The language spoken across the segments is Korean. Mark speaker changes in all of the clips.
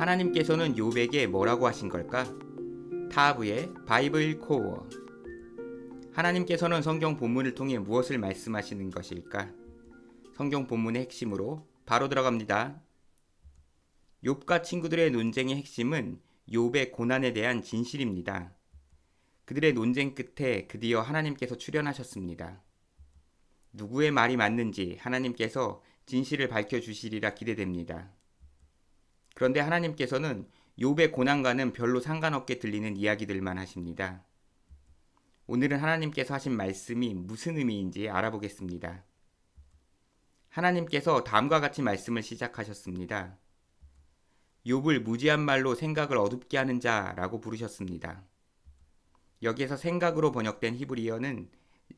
Speaker 1: 하나님께서는 욥에게 뭐라고 하신 걸까? 타브의 바이블 코어. 하나님께서는 성경 본문을 통해 무엇을 말씀하시는 것일까? 성경 본문의 핵심으로 바로 들어갑니다. 욥과 친구들의 논쟁의 핵심은 욥의 고난에 대한 진실입니다. 그들의 논쟁 끝에 드디어 하나님께서 출현하셨습니다. 누구의 말이 맞는지 하나님께서 진실을 밝혀주시리라 기대됩니다. 그런데 하나님께서는 욥의 고난과는 별로 상관없게 들리는 이야기들만 하십니다. 오늘은 하나님께서 하신 말씀이 무슨 의미인지 알아보겠습니다. 하나님께서 다음과 같이 말씀을 시작하셨습니다. 욥을 무지한 말로 생각을 어둡게 하는 자라고 부르셨습니다. 여기에서 생각으로 번역된 히브리어는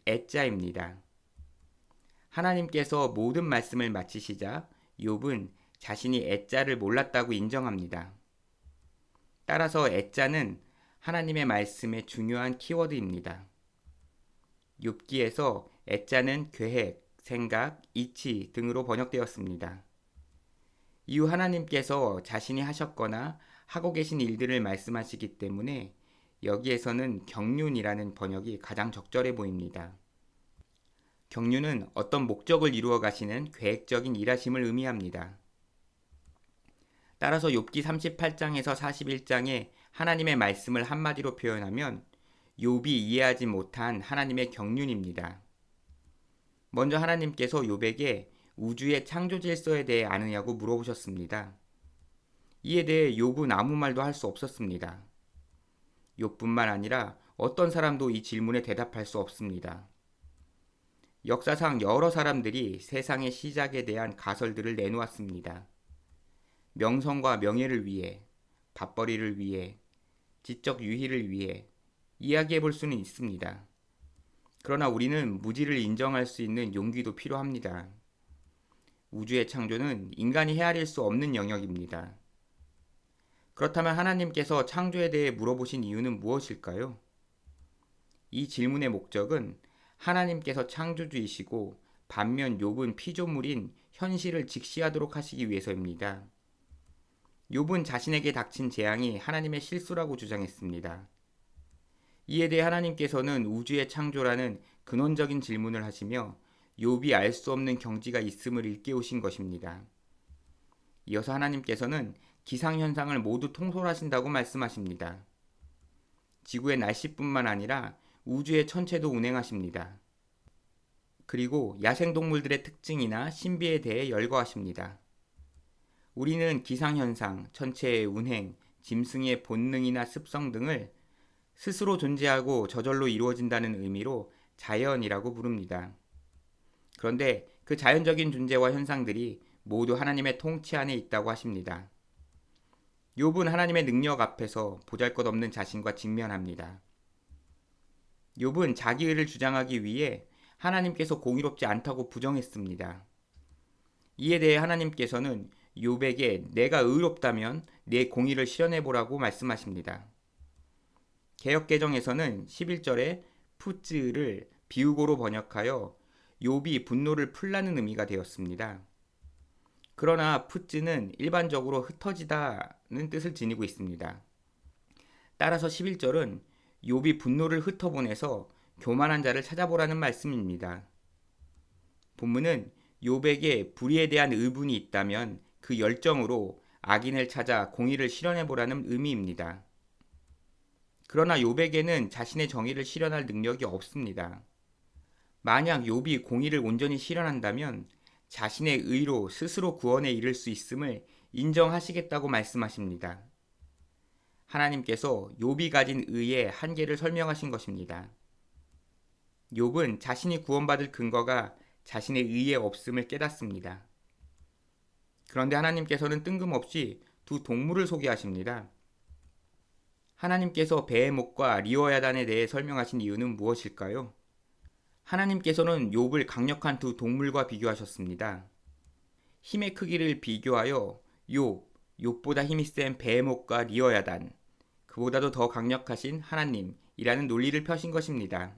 Speaker 1: 애자입니다. 하나님께서 모든 말씀을 마치시자 욥은 자신이 애자를 몰랐다고 인정합니다. 따라서 애자는 하나님의 말씀의 중요한 키워드입니다. 욥기에서 애자는 계획, 생각, 이치 등으로 번역되었습니다. 이후 하나님께서 자신이 하셨거나 하고 계신 일들을 말씀하시기 때문에 여기에서는 경륜이라는 번역이 가장 적절해 보입니다. 경륜은 어떤 목적을 이루어 가시는 계획적인 일하심을 의미합니다. 따라서 욥기 38장에서 41장에 하나님의 말씀을 한마디로 표현하면 욥이 이해하지 못한 하나님의 경륜입니다. 먼저 하나님께서 욥에게 우주의 창조 질서에 대해 아느냐고 물어보셨습니다. 이에 대해 욥은 아무 말도 할 수 없었습니다. 욥뿐만 아니라 어떤 사람도 이 질문에 대답할 수 없습니다. 역사상 여러 사람들이 세상의 시작에 대한 가설들을 내놓았습니다. 명성과 명예를 위해, 밥벌이를 위해, 지적 유희를 위해 이야기해 볼 수는 있습니다. 그러나 우리는 무지를 인정할 수 있는 용기도 필요합니다. 우주의 창조는 인간이 헤아릴 수 없는 영역입니다. 그렇다면 하나님께서 창조에 대해 물어보신 이유는 무엇일까요? 이 질문의 목적은 하나님께서 창조주이시고 반면 욥은 피조물인 현실을 직시하도록 하시기 위해서입니다. 욥은 자신에게 닥친 재앙이 하나님의 실수라고 주장했습니다. 이에 대해 하나님께서는 우주의 창조라는 근원적인 질문을 하시며 욥이 알 수 없는 경지가 있음을 일깨우신 것입니다. 이어서 하나님께서는 기상현상을 모두 통솔하신다고 말씀하십니다. 지구의 날씨뿐만 아니라 우주의 천체도 운행하십니다. 그리고 야생동물들의 특징이나 신비에 대해 열거하십니다. 우리는 기상현상, 천체의 운행, 짐승의 본능이나 습성 등을 스스로 존재하고 저절로 이루어진다는 의미로 자연이라고 부릅니다. 그런데 그 자연적인 존재와 현상들이 모두 하나님의 통치 안에 있다고 하십니다. 욥은 하나님의 능력 앞에서 보잘것없는 자신과 직면합니다. 욥은 자기 의를 주장하기 위해 하나님께서 공의롭지 않다고 부정했습니다. 이에 대해 하나님께서는 욥에게 내가 의롭다면 내 공의를 실현해보라고 말씀하십니다. 개역개정에서는 11절에 푸즈를 비우고로 번역하여 욥이 분노를 풀라는 의미가 되었습니다. 그러나 푸즈는 일반적으로 흩어지다는 뜻을 지니고 있습니다. 따라서 11절은 욥이 분노를 흩어보내서 교만한 자를 찾아보라는 말씀입니다. 본문은 욥에게 불의에 대한 의분이 있다면 그 열정으로 악인을 찾아 공의를 실현해보라는 의미입니다. 그러나 욥에게는 자신의 정의를 실현할 능력이 없습니다. 만약 욥이 공의를 온전히 실현한다면 자신의 의로 스스로 구원에 이를 수 있음을 인정하시겠다고 말씀하십니다. 하나님께서 욥이 가진 의의 한계를 설명하신 것입니다. 욥은 자신이 구원받을 근거가 자신의 의에 없음을 깨닫습니다. 그런데 하나님께서는 뜬금없이 두 동물을 소개하십니다. 하나님께서 베헤못과 리워야단에 대해 설명하신 이유는 무엇일까요? 하나님께서는 욥을 강력한 두 동물과 비교하셨습니다. 힘의 크기를 비교하여 욥보다 힘이 센 베헤못과 리워야단, 그보다도 더 강력하신 하나님이라는 논리를 펴신 것입니다.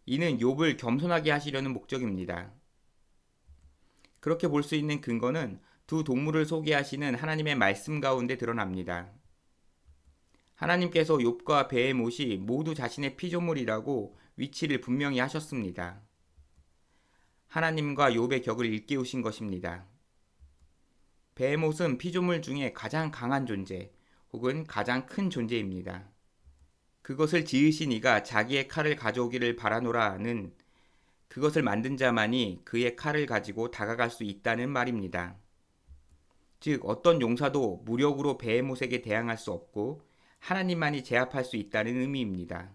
Speaker 1: 이는 욥을 겸손하게 하시려는 목적입니다. 그렇게 볼 수 있는 근거는 두 동물을 소개하시는 하나님의 말씀 가운데 드러납니다. 하나님께서 욥과 베헤못이 모두 자신의 피조물이라고 위치를 분명히 하셨습니다. 하나님과 욥의 격을 일깨우신 것입니다. 베헤못은 피조물 중에 가장 강한 존재 혹은 가장 큰 존재입니다. 그것을 지으신 이가 자기의 칼을 가져오기를 바라노라는 그것을 만든 자만이 그의 칼을 가지고 다가갈 수 있다는 말입니다. 즉 어떤 용사도 무력으로 베헤못에게 대항할 수 없고 하나님만이 제압할 수 있다는 의미입니다.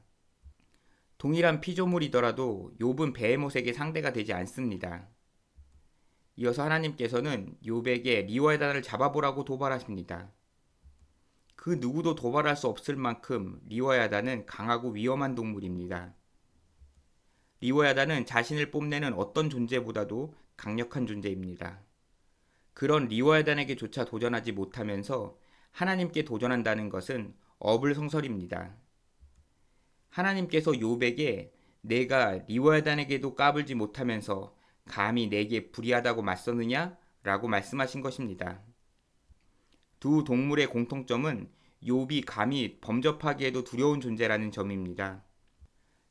Speaker 1: 동일한 피조물이더라도 욥은 베헤못에게 상대가 되지 않습니다. 이어서 하나님께서는 욥에게 리워야단을 잡아보라고 도발하십니다. 그 누구도 도발할 수 없을 만큼 리워야단은 강하고 위험한 동물입니다. 리워야단은 자신을 뽐내는 어떤 존재보다도 강력한 존재입니다. 그런 리워야단에게조차 도전하지 못하면서 하나님께 도전한다는 것은 어불성설입니다. 하나님께서 욥에게 내가 리워야단에게도 까불지 못하면서 감히 내게 불의하다고 맞서느냐? 라고 말씀하신 것입니다. 두 동물의 공통점은 욥이 감히 범접하기에도 두려운 존재라는 점입니다.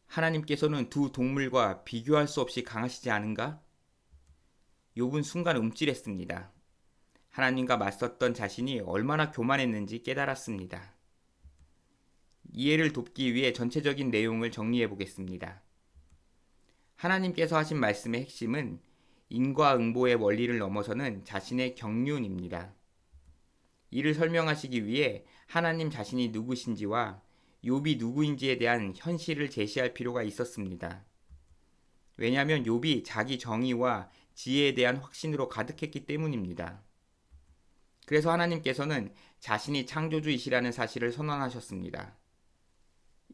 Speaker 1: 하나님께서는 두 동물과 비교할 수 없이 강하시지 않은가? 욥은 순간 움찔했습니다. 하나님과 맞섰던 자신이 얼마나 교만했는지 깨달았습니다. 이해를 돕기 위해 전체적인 내용을 정리해 보겠습니다. 하나님께서 하신 말씀의 핵심은 인과응보의 원리를 넘어서는 자신의 경륜입니다. 이를 설명하시기 위해 하나님 자신이 누구신지와 욥이 누구인지에 대한 현실을 제시할 필요가 있었습니다. 왜냐하면 욥이 자기 정의와 지혜에 대한 확신으로 가득했기 때문입니다. 그래서 하나님께서는 자신이 창조주이시라는 사실을 선언하셨습니다.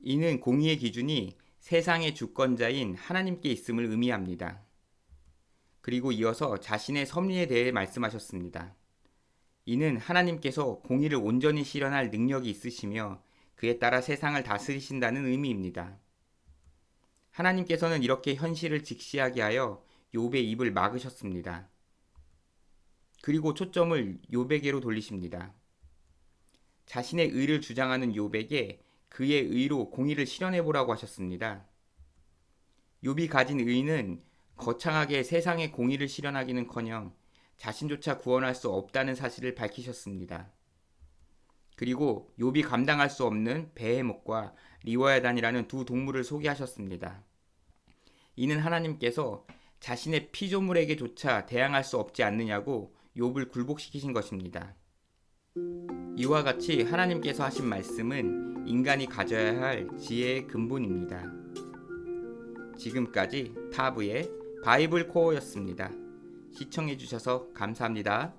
Speaker 1: 이는 공의의 기준이 세상의 주권자인 하나님께 있음을 의미합니다. 그리고 이어서 자신의 섭리에 대해 말씀하셨습니다. 이는 하나님께서 공의를 온전히 실현할 능력이 있으시며 그에 따라 세상을 다스리신다는 의미입니다. 하나님께서는 이렇게 현실을 직시하게 하여 욥의 입을 막으셨습니다. 그리고 초점을 욥에게로 돌리십니다. 자신의 의를 주장하는 욥에게 그의 의로 공의를 실현해보라고 하셨습니다. 욥이 가진 의는 거창하게 세상의 공의를 실현하기는커녕 자신조차 구원할 수 없다는 사실을 밝히셨습니다. 그리고 욥이 감당할 수 없는 베헤못과 리워야단이라는 두 동물을 소개하셨습니다. 이는 하나님께서 자신의 피조물에게조차 대항할 수 없지 않느냐고 욥을 굴복시키신 것입니다. 이와 같이 하나님께서 하신 말씀은 인간이 가져야 할 지혜의 근본입니다. 지금까지 타브의 바이블 코어였습니다. 시청해주셔서 감사합니다.